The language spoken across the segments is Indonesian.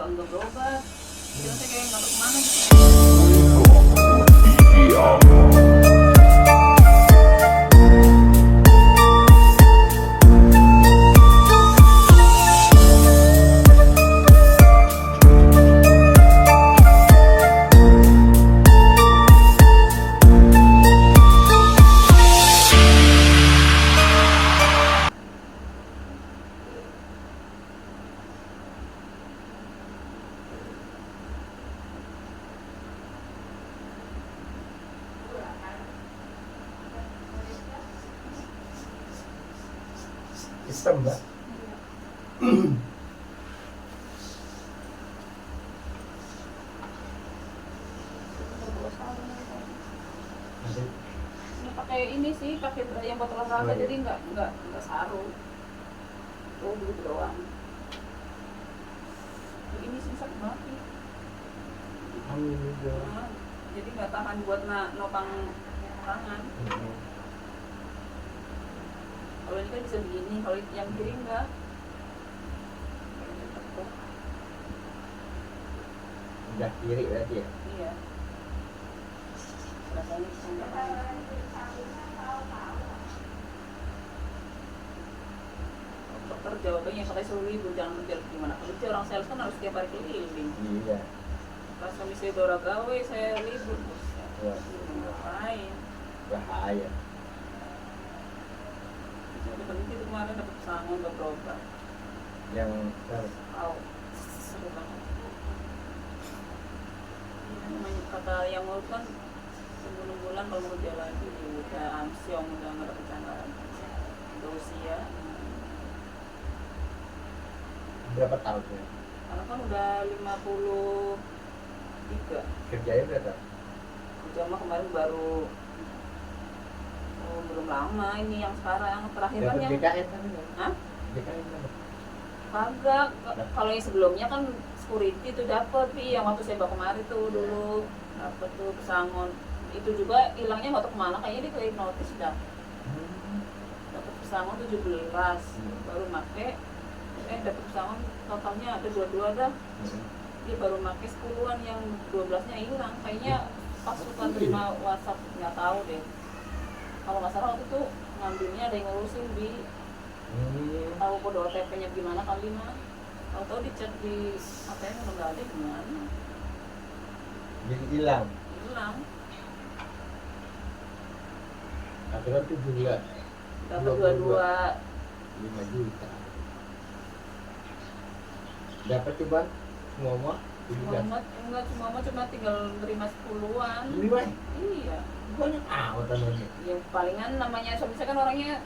Enggak berobat. Kira saya kayak nggak tahu kemana gitu. Sistem, Mbak. Nanti Ini pakai ini sih, pakai yang buat olahraga, Oh, iya. jadi nggak sarung. Oh, begitu doang. Ini sih sakit banget nih. alhamdulillah. Nah, jadi nggak tahan buat nopang tangan. Kalau ini kan bisa begini, kalau yang kiri enggak. Udah kiri berarti ya. Iya. Rasanya bisa nggak. Dokter jawabannya katanya suruh libur, jangan kerja. Gimana kerja, orang sales kan harus tiap hari keliling. Iya. Pas suami saya dora gawe, saya libur. Wah, Ngapain? bahaya. Udah penting itu kemarin dapat pesangon nggak berobat. Yang Tahu, seru banget. Namanya kata yang mau kan sebelum bulan kalau mau kerja lagi udah amsyong, udah nggak ada pencanaran, udah usia. berapa tahun ya? Karena kan udah 53. Kerjanya berapa? Kerja mah kemarin baru belum lama ini yang sekarang terakhir kan Dapat yang DKN kan? Hah? DKN kan? Kagak. Kalau yang sebelumnya kan security itu dapet, yang waktu saya bawa kemarin tuh dulu dapet tuh pesangon. Itu juga hilangnya nggak tahu kemana, kayaknya dia ke hipnotis dah. Dapet pesangon 17 baru make, dapet pesangon totalnya ada 22 dah. Dia baru make 10-an, yang 12-nya hilang. Kayaknya pas suka terima WhatsApp, nggak tahu deh. Kalau nggak salah waktu itu ngambilnya ada yang ngurusin di tahu kode OTP-nya gimana kali mah. Tahu-tahu dicek di ATM udah nggak ada, gimana? Jadi hilang. Hilang. Aturan 17. Dapat 22. 5 juta. Dapat coba semua 17. Enggak, cuma tinggal nerima 10-an. Ini Bay, Iya. banyak amat namanya. Yang palingan namanya suami saya kan orangnya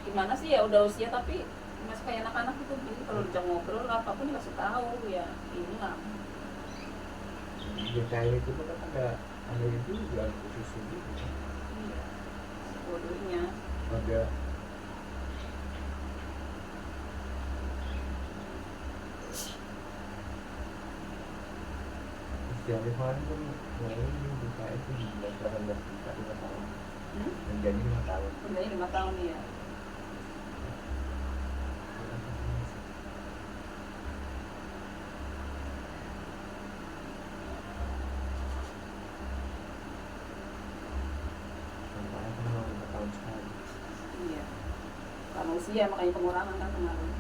gimana sih ya, udah usia tapi masih kayak anak-anak gitu. Jadi kalau diajak ngobrol apapun dikasih tahu ya hilang. DKN itu kan ada itu juga khusus gitu. Iya. Bodohnya. Ada setiap hari kan ini DKN itu 18 juta 5 tahun. Menjadi 5 tahun. Udah 5 tahun ya. Sampai kan 5 tahun sekali. Iya. Karena usia makanya pengurangan kan kemarin.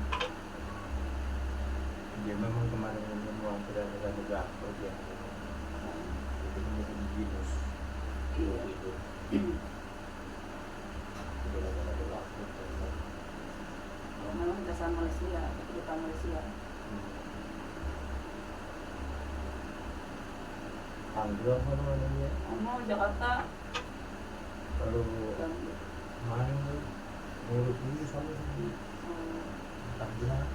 Dia memang kemarin semua sudah berapa dia. Itu menjadi binus. Iya. Itu. Sudah ada waktu. Memang dasar Malaysia, kita Malaysia. Tanggung apa namanya? Mau Jakarta Kalau dan kemarin ngurus dulu sama si Tanggung.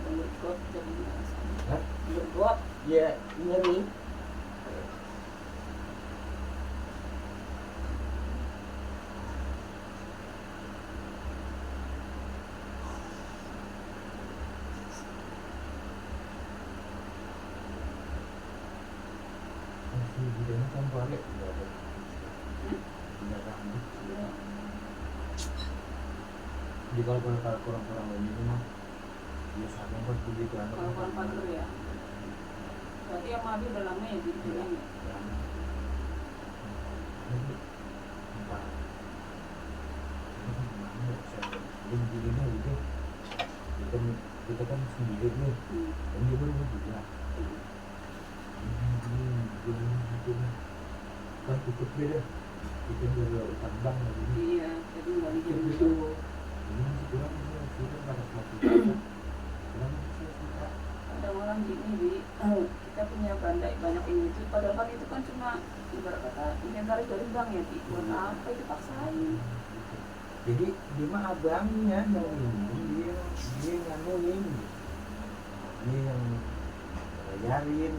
bergot jadi Hah? bergot. Ya nyeri. kan balik nggak ada Hmm? nggak rambut. Iya. Jadi kalau kurang-kurang ini mah biasanya kan begitu anak Kalau kurang pagar ya. Berarti yang Abi udah lama ya gitu Iya. kan ya. Jadi begini gitu, kita kan sendiri nih, dan dia baru juga. Ini gitu kan tutup beda, kita udah utang bank lagi. Iya, jadi nggak Itu dijadiin. itu, ini masih kurang kita nggak ada satu juta, kurang bisa kita. Ada orang gini Bi, kita punya banyak ini itu, padahal kan itu kan cuma ibarat kata inventaris dari bank ya Bi. Buat apa itu paksain? Jadi dia mah abangnya yang ini, dia yang nganuin, dia yang ngajarin.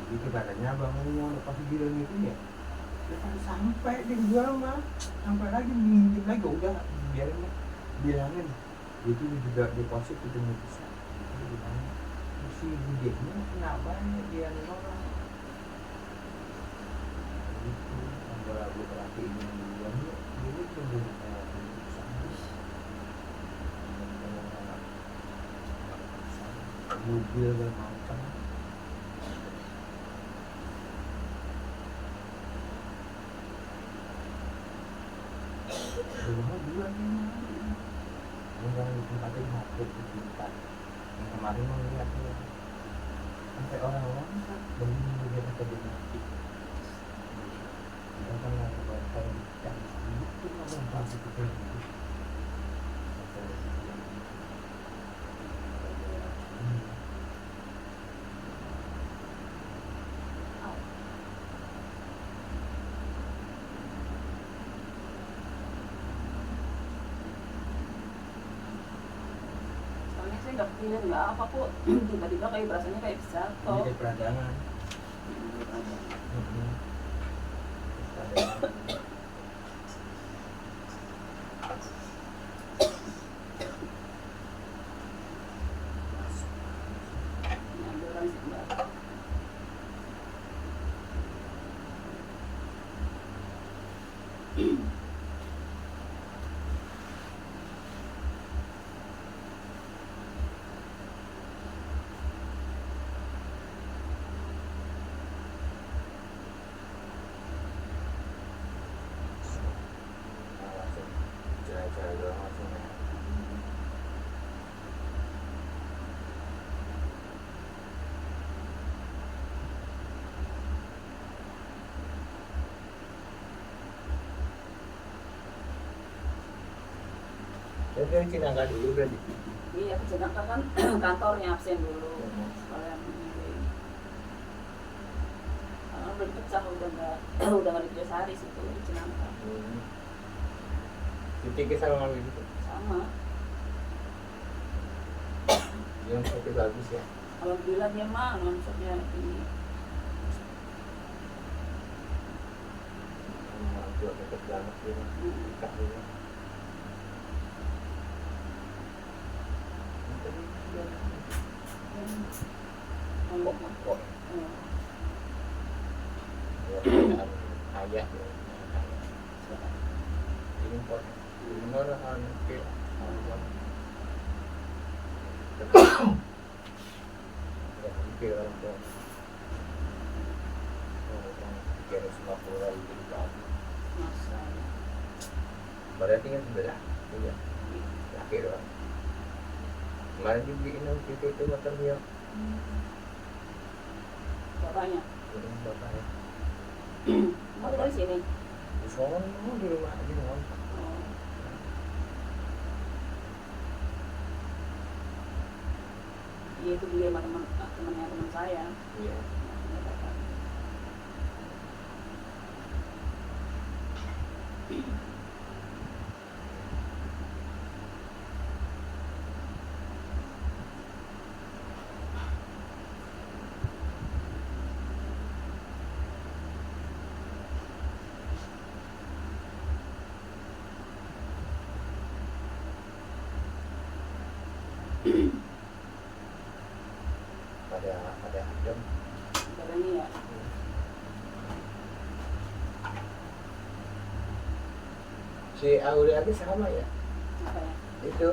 Jadi katanya abang mau lepas bilang itu ya, lepas sampai dijual mah, sampai lagi minjem lagi udah biarin lah, bilangin itu juga deposit itu nggak bisa. Itu bilangin si budgetnya kenapa dia nolak? Itu antara beberapa ini bilangnya ini tunggu mobil dan macam. Rumah dua nih, yang di tempatnya ngatur di tempat yang kemarin mau lihat ya, sampai orang-orang kan beli lihat akademik. Kita kan nggak kebanyakan yang itu nggak pasti kita gitu. Soalnya saya nggak punya nggak apa kok, tiba-tiba kayak rasanya kayak bisa toh. Jadi peradangan. Ada orang sih Mbak. Langsung jalan-jalan doang langsung ya. Jadi dari Cinangka dulu berarti. Iya, sedangkan kan kantornya absen dulu sekalian ini. Karena udah pecah, udah nggak di Pujasari situ di Cinangka. Titik sama kami gitu. Sama. Yang kopi bagus ya. Alhamdulillah dia mah omsetnya ini. Dua deket banget ya. Nikah juga. Kok ayah ya. Ini kok benar kan ke ya orang tua orang 350 ribu Masa. berarti kan sebelah iya laki doang kemarin dibeliin itu motor dia Bapaknya. belum bapaknya Mau dari sini. di sono di rumah aja ngontrak. Oh. Iya itu dia sama temannya teman saya. Iya. Punya bapak. Pada adem Katanya ya. Si Aulia itu sama ya? Apa ya? Itu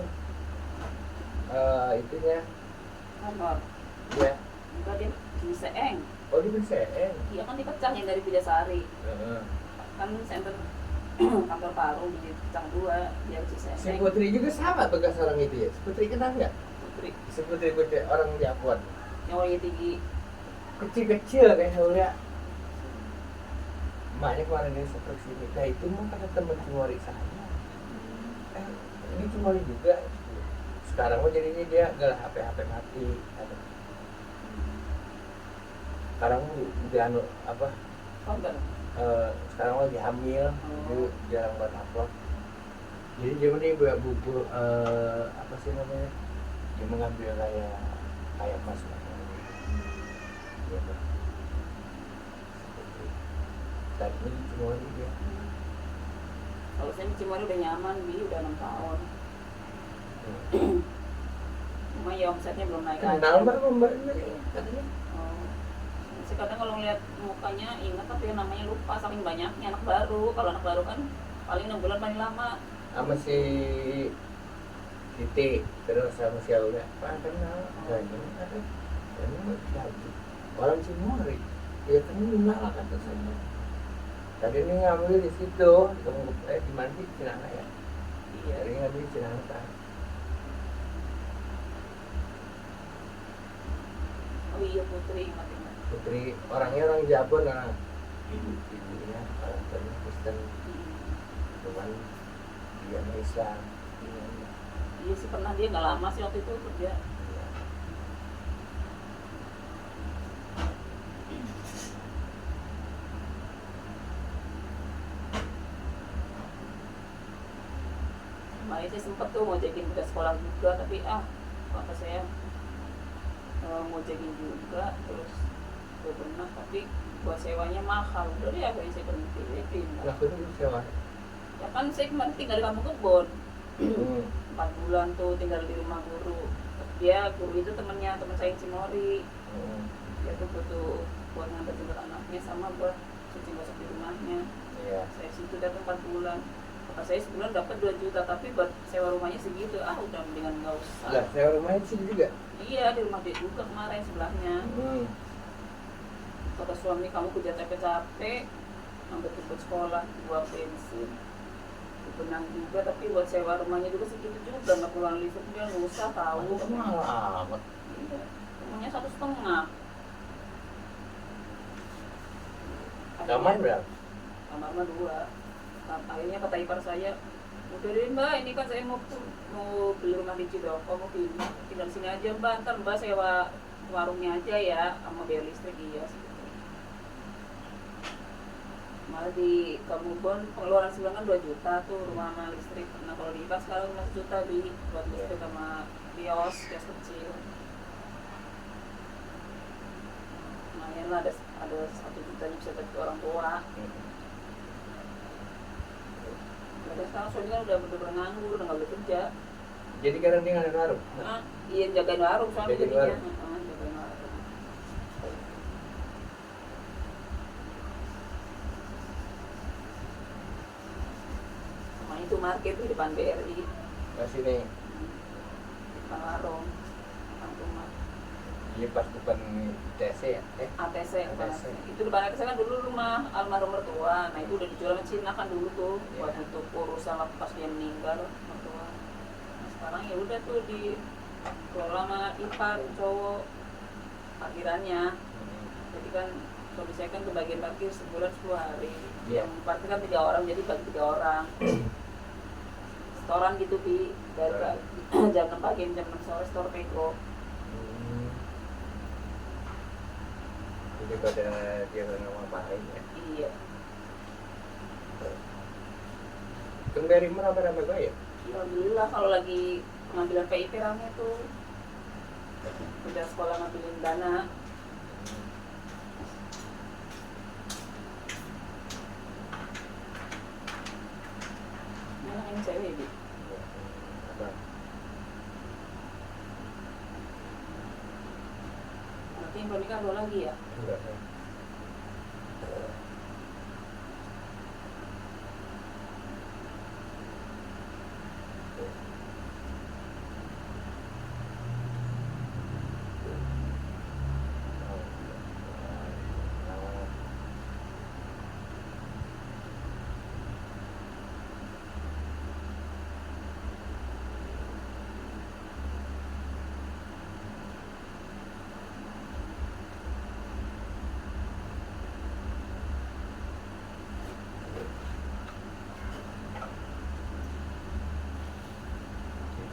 itunya Kantor. ya. Enggak, dia di Seeng. Oh di Seeng. Iya kan dipecah yang dari Pujasari. Heeh. Kan center kantor Parung dipecah 2, dia di Si Seeng. Putri juga sama bekas orang itu ya. Si Putri kenal nggak? Putri Si Putri orang di Apuan. yang orangnya tinggi. Kecil-kecil kayak Aulia. Emaknya kemarin dia ke sini. Nah itu mah kata teman Cimori saya. Ini Cimori juga. Sekarang mah jadinya dia gak HP mati. Sekarang udah apa? Korban. Sekarang lagi hamil, jadi jarang buat upload. Jadi dia ini buku apa sih namanya? Dia mengambil kayak mas. Gitu. Tadi ini cuma dia. Kalau saya di Cimory udah nyaman, udah 6 tahun. Cuma ya omsetnya belum naik lagi. Kenal mbak katanya. Oh. Sih kadang kalau ngeliat mukanya ingat tapi namanya lupa saking banyaknya anak baru. Kalau anak baru kan paling 6 bulan paling lama. Sama si Titi, terus sama si Aulia. Pak kenal, gajah ada. Kenal lagi. Orang Cimory, ya kenal kata saya. Tadi ini ngambil di situ, di mana sih Cinangka ya? Iya. Tadi ngambil di Cinangka. Oh iya Putri ingat. Putri orangnya orang Jabon, ibunya orang tuanya Kristen, cuman dia Islam. Iya sih pernah dia nggak lama sih waktu itu kerja. Iya. Kemarin saya sempet tuh mau jagain udah sekolah juga tapi kata saya mau jagain juga terus udah pernah tapi buat sewanya mahal. Udah deh akhirnya saya berhenti ya pindah. Nah, itu sewa. Ya kan saya kemarin tinggal di Kampung Kebon 4 bulan tuh tinggal di rumah guru. Dia guru itu teman saya yang Cimory. Dia tuh butuh buat ngantar jemput anaknya sama buat cuci gosok di rumahnya. Iya. Saya situ datang 4 bulan. Kata saya sebulan dapat 2 juta tapi buat sewa rumahnya segitu udah mendingan nggak usah. Lah, sewa rumahnya di sini juga. Iya di rumah dia juga kemarin sebelahnya. Kata suami kamu kerja capek-capek sampai jemput sekolah buat bensin. Benang juga tapi buat sewa rumahnya juga segitu juga nggak pulang listrik dia nggak usah tahu. Mahal amat. Iya, rumahnya 1,5. Kamar berapa? Kamar mah 2. Akhirnya kata ipar saya, udah deh mbak, ini kan saya mau beli rumah di Cidoko, mau pindah, tinggal di sini aja mbak, ntar mbak sewa warungnya aja ya, sama bayar listrik iya sih. Malah di Kamubon pengeluaran sebulan kan 2 juta tuh rumah sama listrik. Nah kalau di ipar sekarang 1 juta buat listrik sama kios kecil. Lumayan lah ada 1 juta bisa bagi orang tua. Udah sekarang soalnya kan udah bener-bener nganggur, udah nggak boleh kerja. Jadi kadang dia nggak ada warung. Iya jagain warung soalnya Jagain jadinya. warung. Jagain warung. Sama itu market di depan BRI. Nah sini, Depan warung. Depan rumah. iya pas depan TC ya? ATC, ATC. itu depan ATC kan dulu rumah almarhum mertua. Nah itu udah dijual sama Cina kan dulu tuh buat untuk urusan waktu pas dia meninggal mertua. Nah sekarang ya udah tuh di kelola sama ipar cowok parkirannya. Jadi kan suami saya kan kebagian parkir sebulan 10 hari. Iya. Yang parkir kan 3 orang jadi bagi 3 orang. Setoran gitu dari jam 6 pagi jam 6 sore setor Peko. Jadi pada dia nggak ngapain ya. Iya. Kembali rame-rame gue ya? Ya alhamdulillah kalau lagi pengambilan PIP rame tuh. Udah sekolah ngambilin dana. Mana yang cewek ya, Apa? nanti yang belum nikah 2 lagi ya? Enggak.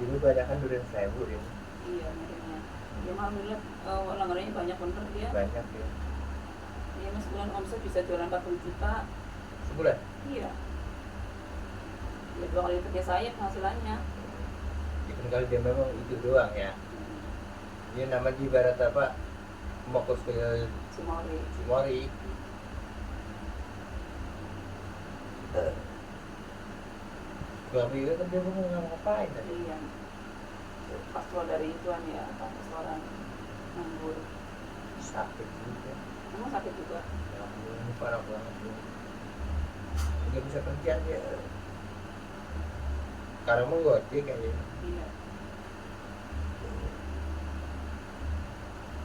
Dulu banyak kan durian 1000 ya. Iya, makanya. Ya alhamdulillah langganannya banyak bener dia. Banyak ya. Dia mas sebulan omset bisa jualan 40 juta. Sebulan? Iya. Ya 2 kali kerja saya penghasilannya. Itu kali dia memang itu doang ya. Dia nama di ibarat apa? Fokus ke Cimory. Suami itu kan dia mau ngapain tadi? Iya. Pas keluar dari ituan ya, pas restoran nganggur. Sakit juga. Emang sakit juga. Ya ampun, ini parah banget loh. Nggak bisa kerja dia. Sekarang mau gojek kayaknya. Iya.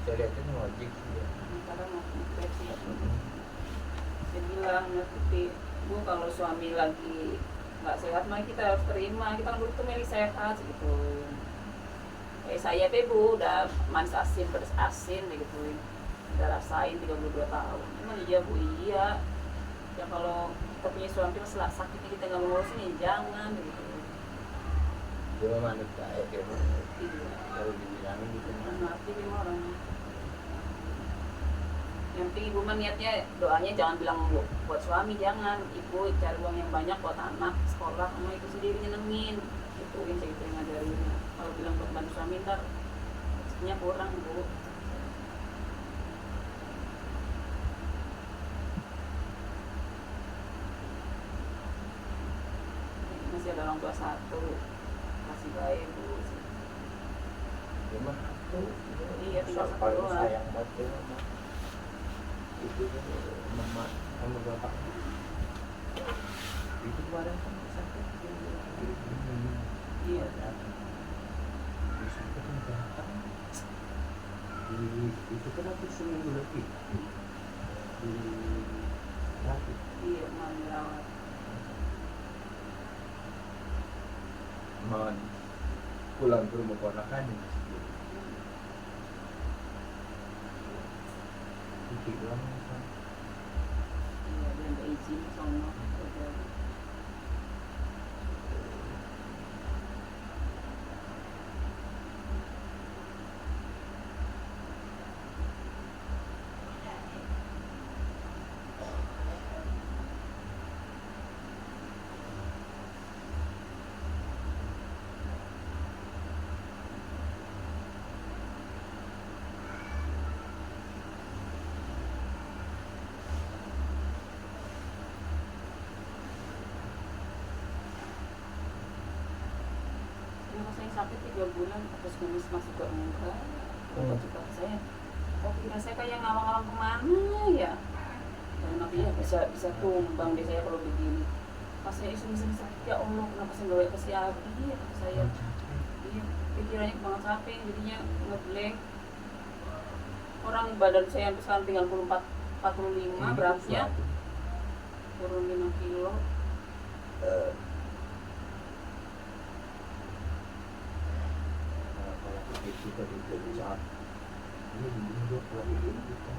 Saya lihatnya ngojek sih ya. Sekarang mau infeksi. Dia bilang nanti Bu kalau suami lagi nggak sehat mah kita harus terima, kita kan dulu tuh milih sehat gitu. Saya Bu udah manis asin pedas asin gitu, udah rasain 32 tahun. Emang iya Bu, iya ya kalau kita punya suami masalah sakitnya kita nggak mau ngurusin ya jangan gitu. Dia mah manut baik ya. Iya. Kalau dibilangin gitu mah. Ngerti gimana orangnya. Yang penting ibu mah niatnya doanya jangan bilang buat suami, jangan. Ibu cari uang yang banyak buat anak sekolah sama itu sendiri nyenengin. Itu yang saya gitu yang ngajarin. Kalau bilang buat bantu suami ntar rezekinya kurang Bu. Masih ada orang tua satu, masih baik Bu. Dia mah tuh. Iya, tinggal satu paling doang. sayang banget dia mah. Itu mama sama bapak. Itu kemarin kan sakit. Iya. Sakit yang datang. Itu kan aku seminggu lebih. Di sakit. Iya, mau dirawat. Man pulang ke rumah ponakan itu doang kan. Iya, dia nggak izin sono. Saya sakit 3 bulan terus kumis masuk ke muka. Coba saya kira saya kayak ngawang-ngawang kemana ya. Karena dia bisa tumbang deh saya kalau begini. Pas saya iseng-iseng sakit, ya Allah kenapa saya nggak kasih abi ya kata saya. Iya, pikirannya banget capek jadinya ngeblank. Orang badan saya sampai sekarang tinggal 45 beratnya turun 5 kilo. Kita bisa ini dulu lagi kita.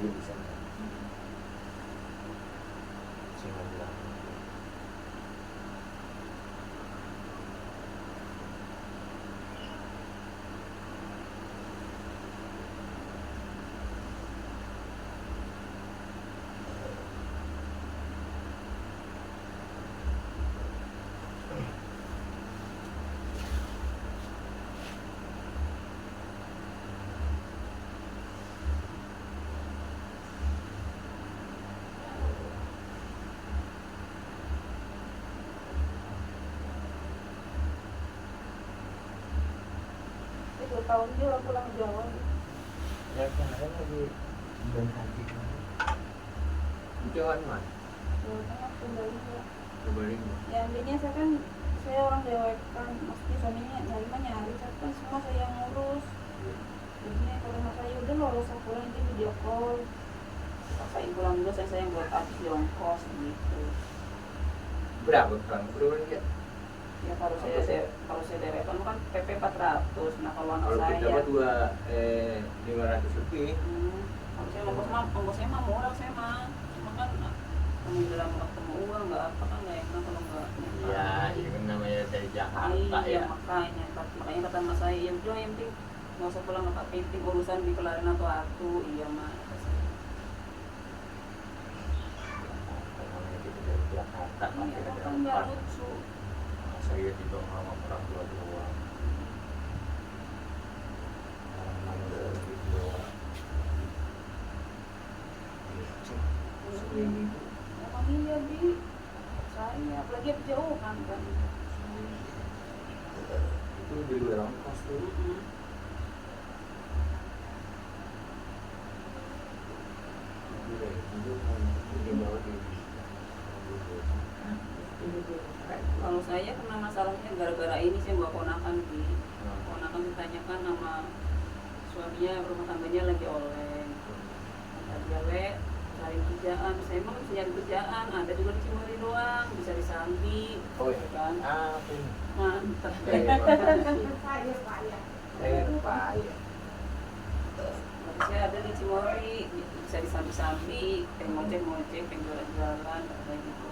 Bisa jangan bilang Tahun dia pulang Jawa. ya kemarin lagi dan haji Jawa mana? Jawa Tengah Purbalingga. Purbalingga. Ya ambilnya saya kan saya orang dewekan, maksudnya suaminya nyari mah nyari, tapi kan semua saya yang ngurus. Jadinya kalau mas saya udah nggak usah pulang, nanti video call. Paksain pulang dulu, saya yang buat habis di ongkos gitu. Berapa pulang? Berapa ya? Ya kalau saya dewekan kan PP 400. Nah kalau anak Kalau saya kita mah 500 lebih. kalau saya ongkosnya mah murah saya mah. Cuma kan kamu bilang nggak ketemu uang nggak apa kan nggak enak kalau nggak. Iya, ini kan namanya dari Jakarta iya, ya. makanya kata mas saya ya udah yang penting nggak usah pulang nggak penting urusan dikelarin atau aku iya mah. Namanya kita dari Jakarta pasti Iya ada kan nggak apa. lucu. Saya dibawa sama orang tua doang. Orang mana lebih doang. Seminggu itu. Emang iya bi saya apalagi jauh kan. Itu di luar ongkos tuh. Kalau saya kena masalahnya gara-gara ini saya bawa ponakan bi. Ponakan ditanyakan sama suaminya rumah tangganya lagi oleng. Kata dia le cari kerjaan, saya emang bisa nyari kerjaan, ada juga di Cimory doang, bisa di Sambi, Oh iya kan? apa ini? Mantap. Saya payah. Saya ada di Cimory, bisa di Sambi-Sambi, pengen ngojek, pengen jalan-jalan, kayak gitu.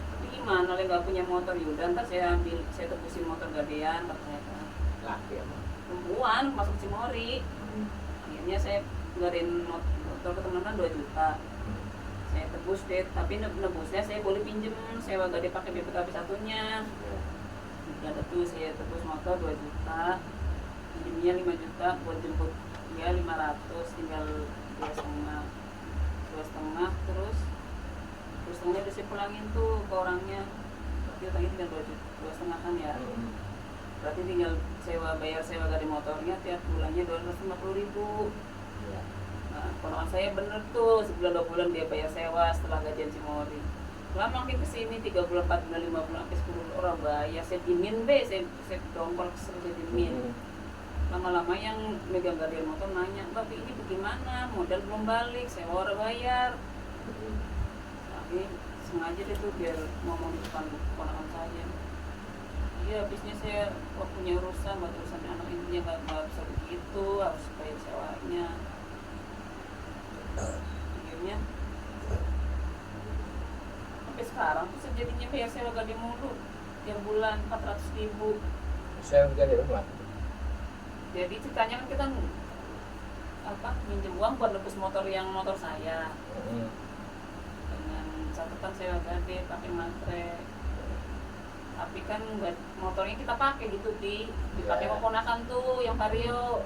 Tapi gimana, le nggak punya motor, yaudah ntar saya tebusin motor gadean, katanya kan. Laki emang. Perempuan masuk Cimory, akhirnya saya gadein motor ke teman-teman 2 juta. Saya tebus deh, tapi nebusnya saya boleh pinjem sewa gade pakai BPKB satunya. Udah ada tuh saya tebus motor 2 juta, pinjemnya 5 juta buat jemput dia 500, tinggal 2,5 terus setengahnya udah saya pulangin tuh ke orangnya, berarti utangnya tinggal 2,5 kan ya. Berarti tinggal bayar sewa gade motornya tiap bulannya 250.000. Nah, ponakan saya bener tuh, sebulan 2 bulan dia bayar sewa setelah gajian Cimory. Lama makin kesini 3 bulan, 4 bulan, 5 bulan, sampai 10 bulan orang bayar. Saya dimin be, saya dongkol kesel saya dimin. Lama-lama yang megang gadean motor nanya, "Mbak, ini bagaimana? Modal belum balik, sewa orang bayar." Tapi sengaja deh tuh biar ngomong di depan ponakan saya. Iya, habisnya saya punya urusan, buat urusan anak ini nggak bisa begitu, harus bayar sewanya. Akhirnya sampai sekarang tuh sejadinya bayar sewa gade mulu tiap bulan 400.000. Saya udah di rumah. Jadi ceritanya kan kita minjem uang buat nebus motor saya dengan catatan sewa gade pakai matre. Tapi kan motornya kita pakai gitu dipakai ponakan tuh yang Vario.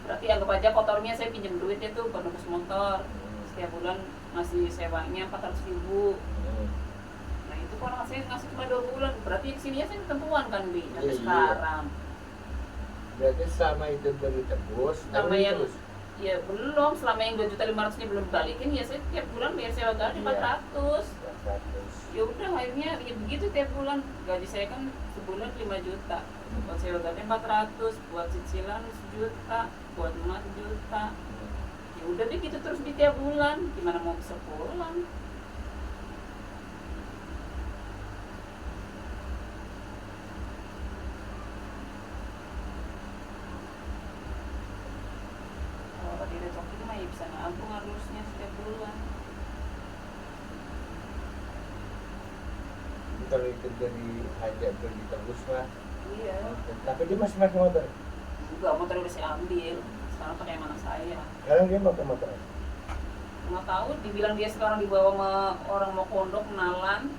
Berarti anggap aja motornya saya pinjam duitnya tuh buat nebus motor. Setiap bulan masih sewanya 400.000. Nah itu ponakan saya ngasih cuma 2 bulan. Berarti sininya saya ketentuan kan bi sampai sekarang. Berarti selama itu baru tebus, Sama yang terus. ya belum, selama yang 2.500.000 nya belum balikin ya saya tiap bulan bayar sewa gade 400. Ya udah akhirnya ya begitu tiap bulan. Gaji saya kan sebulan 5 juta. Buat sewa gade 400, buat cicilan 1 juta, buat rumah 1 juta. Ya udah deh gitu terus di tiap bulan. Gimana mau bisa pulang? Kalau di retok itu mah ya bisa nabung harusnya setiap bulan. Kalau itu dari hajat dari tebus mah. Iya. Tapi dia masih pakai motor. Juga motor udah saya ambil. Sekarang pakai anak saya. Sekarang dia pakai motor. Nggak tahu, dibilang dia sekarang dibawa sama orang mau pondok kenalan.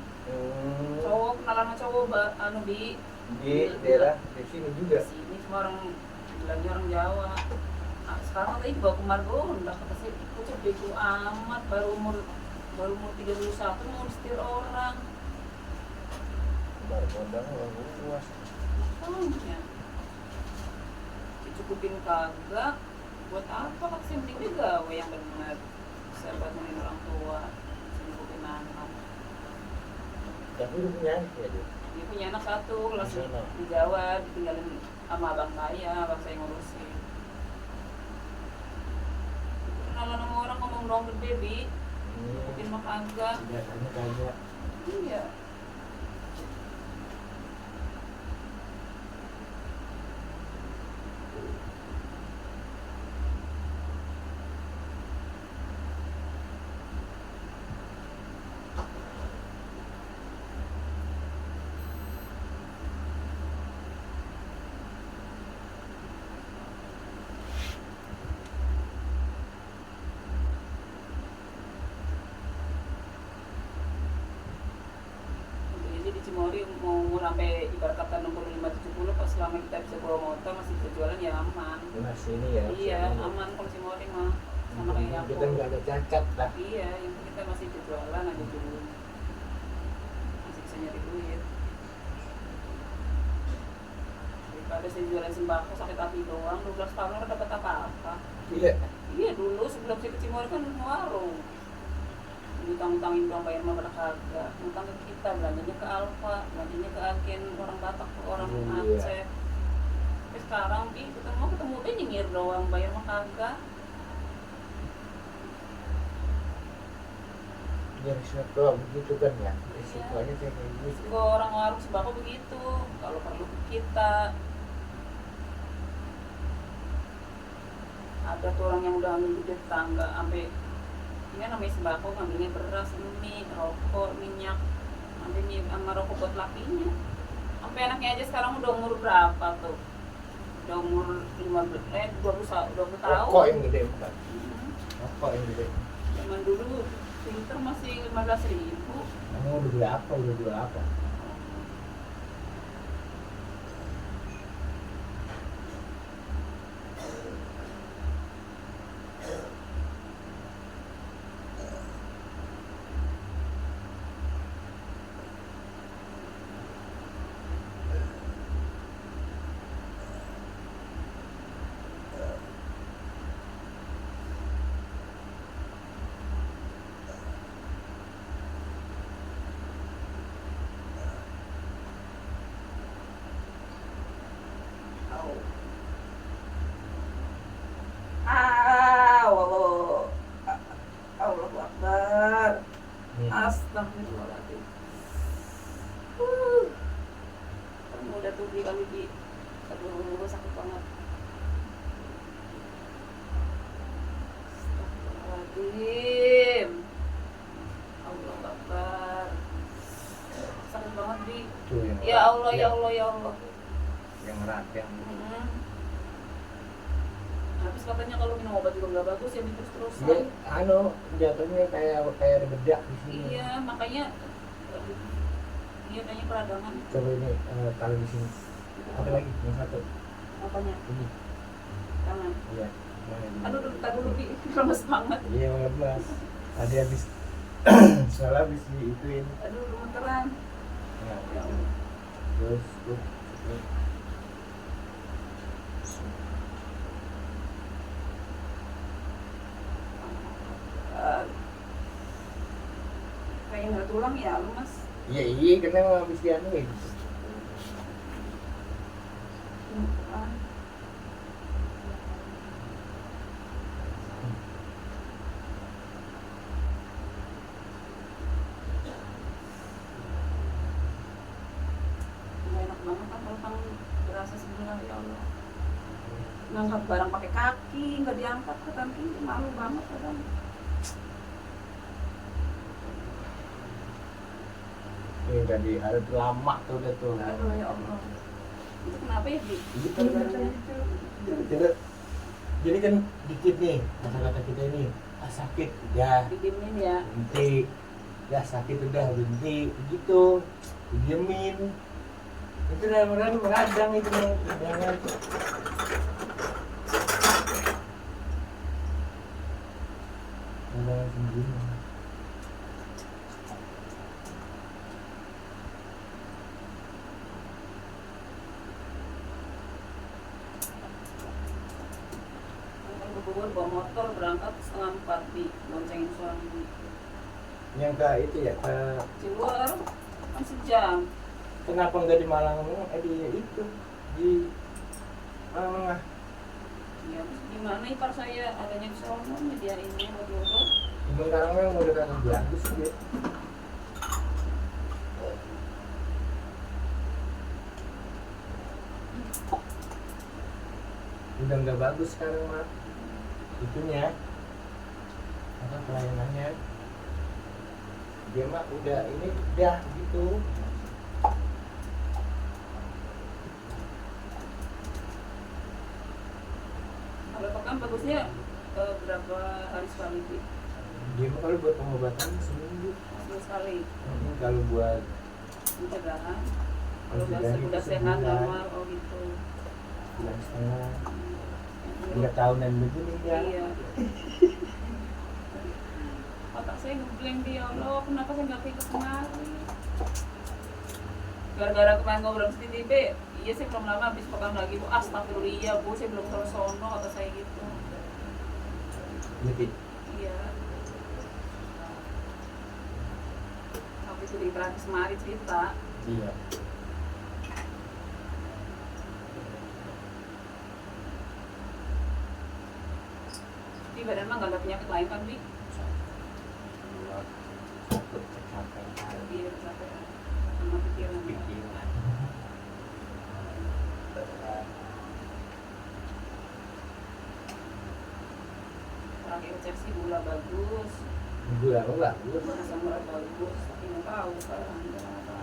Cowok kenalan sama cowok Di daerah di sini juga. sini semua orang bilangnya orang Jawa. Nah, sekarang tadi dibawa ke Margonda, kata saya kucuk bego amat, baru umur 31 mau setir orang. Baru modal orang luas. Makanya dicukupin kagak, buat apa? Kata saya penting juga yang benar bisa buat menolong orang tua, cukupin anak. Tapi udah punya anak ya dia. Dia punya anak satu kelas Di sana. di Jawa, ditinggalin sama abang saya ngurusin. Kenalan sama orang ngomong dong gede Bi, mungkin mah kagak. Biasanya kagak. Iya. Jadi di Cimory mau sampai ibarat kata 65-70 pas selama kita bisa bawa motor masih bisa jualan ya aman. Mas ini ya. Iya, aman kalau Cimory mah sama kayak aku. Kita nggak ada cacat lah. Iya, yang penting kita masih bisa jualan aja dulu. Masih bisa nyari duit. Daripada saya jualan sembako sakit hati doang, 12 tahun orang dapat apa-apa. Iya. Iya dulu sebelum saya ke Cimory kan warung. Utang-utangin doang bayar mah pada kagak. Utang ke kita, belanjanya ke Alfa, belanjanya ke agen orang Batak, ke orang Iya. Aceh. Tapi sekarang ketemu dia nyengir doang, bayar mah kagak. Ya risiko begitu kan ya. Risikonya kayak gitu. Juga orang warung sembako begitu, kalau perlu ke kita. Ada tuh orang yang udah ambil duit tetangga, sampai ini namanya sembako, ngambilnya beras, mie, rokok, minyak, sampai mie sama rokok buat lakinya. Sampai anaknya aja sekarang udah umur berapa tuh? Udah umur 20 tahun. Rokok yang gede bukan? Hmm. Rokok yang gede. Zaman dulu filter masih 15.000. Kamu udah beli apa? Udah jual apa? Allahu Akbar. Nih. Astagfirullahaladzim. Kamu udah tuh Bi, kali Bi. Aduh, sakit banget. Astagfirullahaladzim. Allahu Akbar. Sakit banget Bi. Tuh yang Ya Allah, ya Allah, ya Allah. yang erat yang Habis katanya kalau minum obat juga nggak bagus ya terus-terusan. dia jatuhnya kayak ada bedak di sini. Iya, makanya iya kayaknya peradangan. Coba ini taruh di sini. Apa lagi? Yang satu. Apanya? Ini. Tangan. Iya. Mana ini? Aduh, tar dulu Bi, lemes banget. Iya, lemas. Tadi habis soalnya habis diituin. Aduh, gemeteran. Nah, Ya Allah. terus tuh. Ini. Kayak nggak tulang ya, lemes. Iya, iya, karena habis dianuin. Gemeteran. Nggak enak banget kan kalau tangan berasa sebelah, ya Allah. Ngangkat barang pakai kaki, nggak diangkat ke kaki, malu banget kadang. Ini tadi ada tuh lama tuh udah tuh. Aduh ya Allah. Itu kenapa ya Bi? Gitu. Jadi kan dikit nih kata-kata kita ini sakit udah Didiemin ya. berhenti, udah sakit udah berhenti, begitu didiemin. Itu benar-benar meradang itu jangan. Jangan sembunyi. Kalau Bogor bawa motor berangkat 3:30 Bi, boncengin seorang ibu. Yang ke itu ya ke Di luar kan sejam. Kenapa nggak di Malang? Di itu di Malang. Ya, gimana ipar saya adanya di sono nyediainnya buat dulu. Emang sekarang memang udah kagak bagus dia. Udah nggak bagus sekarang mah. Itunya apa pelayanannya? Dia mah udah ini udah gitu. Kalau pekan bagusnya berapa hari sekali sih? Dia mah kalau buat pengobatan seminggu. Seminggu sekali. Kalau buat Pencegahan. Kalau pencegahan udah itu sehat sebulan, normal, oh gitu. bulan setengah, Hmm. 3 tahunan begini ya. Iya. Otak saya ngeblank dia, Allah, kenapa saya nggak pikir kemari? Gara-gara kemarin ngobrol di TV, iya sih belum lama habis pekan lagi bu, astagfirullah bu, saya belum terus sono kata saya gitu. Jadi Iya. Tapi itu di Perancis kemari cerita. iya. Tapi badan mah nggak ada penyakit lain kan, Bi? Takut kecapean Iya, capek. Sama pikiran. pikiran. Terakhir cek sih gula bagus, Gula apa bagus? asam urat bagus, tapi nggak tahu sekarang kenapa.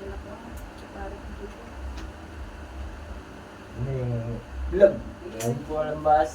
Enak banget, tarik gitu. Ini belum. Yang lembas.